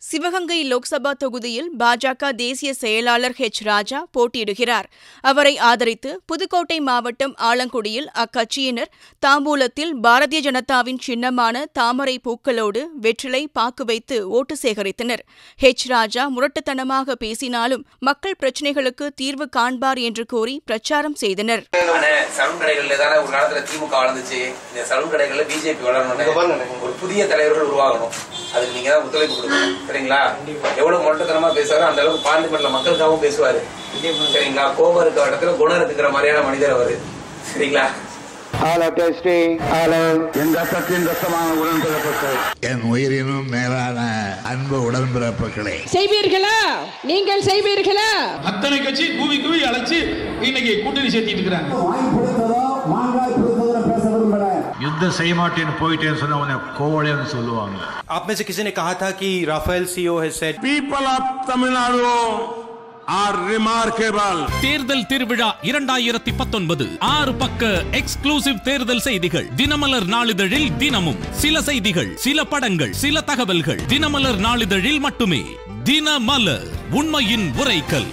சிவகங்கை லோக்சபா தொகுதியில் பாஜக தேசிய செயலாளர் ஹெச். ராஜா போட்டியிடுகிறார். அவரை ஆதரித்து புதுக்கோட்டை மாவட்டம் ஆலங்குடியில் அக்கட்சியினர் தாம்பூலத்தில் பாரதிய ஜனதாவின் சின்னமான தாமரை பூக்களோடு வெற்றிலை பாக்கு வைத்து ஓட்டு சேகரித்தனர். ஹெச். ராஜா முரட்டுத்தனமாக பேசினாலும் மக்கள் பிரச்சினைகளுக்கு தீர்வு காண்பார் என்று கூறி பிரச்சாரம் செய்தனர். புதிய தலைவர்கள் உருவாகணும். அதுக்கு நீங்க தான் ஒத்துழைப்பு கொடுக்கணும். சரிங்களா? எவ்வளவு முரட்டுத்தனமா பேசுவாரு அந்த அளவுக்கு பார்லிமெண்ட்ல மக்களுக்காகவும் பேசுவாரு. சரிங்களா? கோபம் இருக்க இடத்துல குணம் இருக்குங்கிற மாதிரியான மனிதர் அவரு. சரிங்களா? என் உயிரினும் மேலான அன்பு உடன்பிறப்புகளே, செய்வீர்களா? நீங்கள் செய்வீர்களா? அத்தனை கட்சி கூவி கூவி அழைச்சு இன்னைக்கு கூட்டணி சேர்த்திட்டு இருக்கிறாங்க. युद्ध செய்ய மாட்டேன்னு போயிட்டேன்னு சொன்னா உன்னை கோவலைன்னு சொல்லுவாங்க. आप में से किसी ने कहा था कि Rafale CEO has said people of Tamil Nadu are remarkable. தேர்தல் திருவிழா 2019 6 பக்க எக்ஸ்க்ளூசிவ் தேர்தல் செய்திகள் தினமலர் நாளிதழில் தினமும் சில செய்திகள், சில படங்கள், சில தகவல்கள் தினமலர் நாளிதழில் மட்டுமே. தினமலர், உண்மையின் உரைக்கல்.